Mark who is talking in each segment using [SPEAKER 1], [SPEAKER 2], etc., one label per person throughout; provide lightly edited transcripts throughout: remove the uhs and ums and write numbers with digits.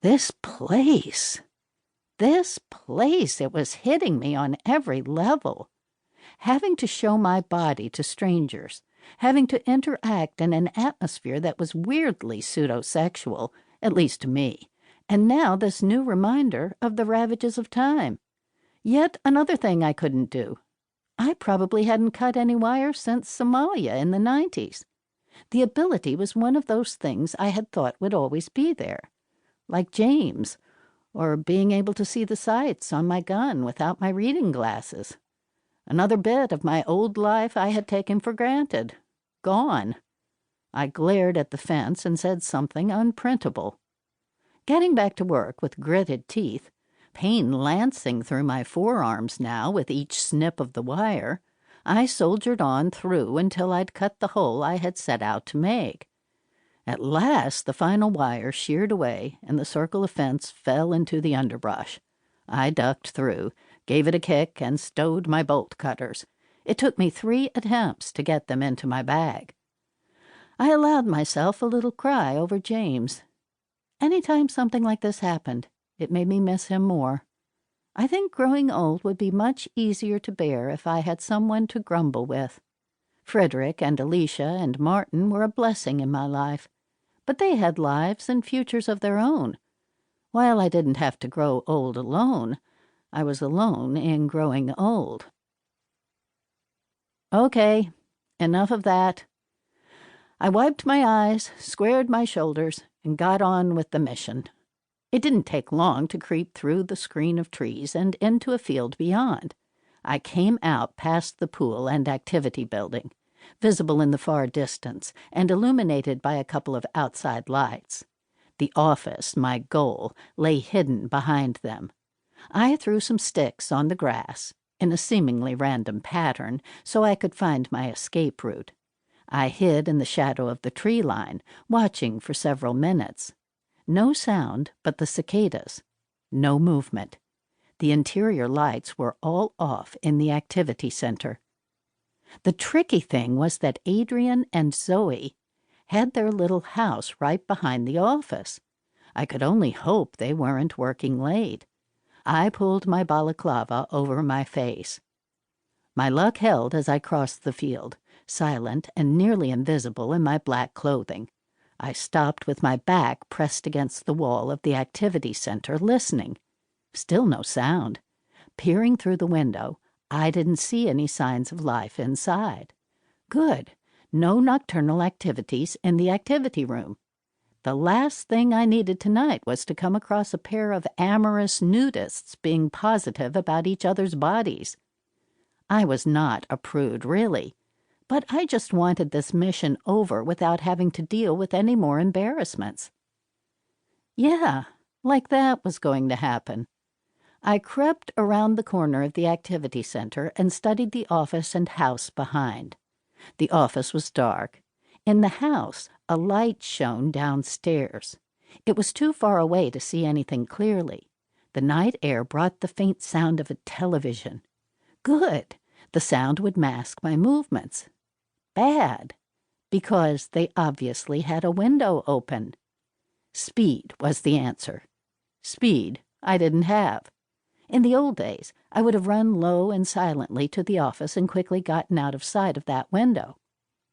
[SPEAKER 1] This place! This place! It was hitting me on every level. Having to show my body to strangers, having to interact in an atmosphere that was weirdly pseudo-sexual, at least to me, and now this new reminder of the ravages of time. Yet another thing I couldn't do. I probably hadn't cut any wires since Somalia in the 90s. The ability was one of those things I had thought would always be there, like James, or being able to see the sights on my gun without my reading glasses. Another bit of my old life I had taken for granted. Gone. I glared at the fence and said something unprintable. Getting back to work with gritted teeth, pain lancing through my forearms now with each snip of the wire, I soldiered on through until I'd cut the hole I had set out to make. At last the final wire sheared away and the circle of fence fell into the underbrush. I ducked through, gave it a kick, and stowed my bolt cutters. It took me 3 attempts to get them into my bag. I allowed myself a little cry over James. Any time something like this happened, it made me miss him more. I think growing old would be much easier to bear if I had someone to grumble with. Frederick and Alicia and Martin were a blessing in my life, but they had lives and futures of their own. While I didn't have to grow old alone, I was alone in growing old. Okay, enough of that. I wiped my eyes, squared my shoulders, and got on with the mission. It didn't take long to creep through the screen of trees and into a field beyond. I came out past the pool and activity building, visible in the far distance and illuminated by a couple of outside lights. The office, my goal, lay hidden behind them. I threw some sticks on the grass, in a seemingly random pattern, so I could find my escape route. I hid in the shadow of the tree line, watching for several minutes. No sound but the cicadas. No movement. The interior lights were all off in the activity center. The tricky thing was that Adrian and Zoe had their little house right behind the office. I could only hope they weren't working late. I pulled my balaclava over my face. My luck held as I crossed the field, silent and nearly invisible in my black clothing. I stopped with my back pressed against the wall of the activity center, listening. Still no sound. Peering through the window, I didn't see any signs of life inside. Good. No nocturnal activities in the activity room. The last thing I needed tonight was to come across a pair of amorous nudists being positive about each other's bodies. I was not a prude, really, but I just wanted this mission over without having to deal with any more embarrassments. Yeah, like that was going to happen. I crept around the corner of the activity center and studied the office and house behind. The office was dark. In the house, a light shone downstairs. It was too far away to see anything clearly. The night air brought the faint sound of a television. Good. The sound would mask my movements. Bad, because they obviously had a window open. Speed was the answer. Speed I didn't have. In the old days, I would have run low and silently to the office and quickly gotten out of sight of that window.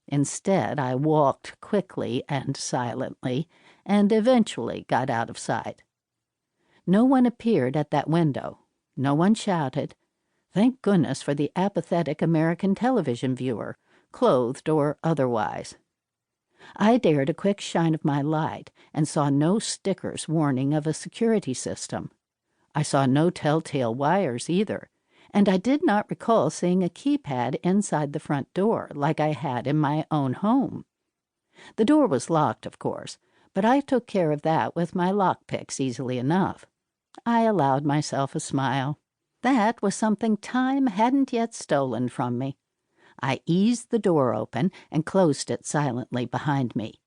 [SPEAKER 1] Instead, I walked quickly and silently, and eventually got out of sight. No one appeared at that window. No one shouted. Thank goodness for the apathetic American television viewer, clothed or otherwise. I dared a quick shine of my light and saw no stickers warning of a security system. I saw no telltale wires either, and I did not recall seeing a keypad inside the front door like I had in my own home. The door was locked, of course, but I took care of that with my lockpicks easily enough. I allowed myself a smile. That was something time hadn't yet stolen from me. I eased the door open and closed it silently behind me.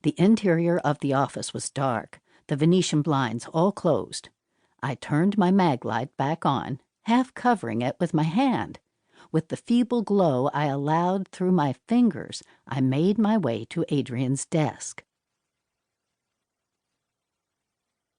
[SPEAKER 1] The interior of the office was dark, the Venetian blinds all closed. I turned my mag light back on, half covering it with my hand. With the feeble glow I allowed through my fingers, I made my way to Adrian's desk.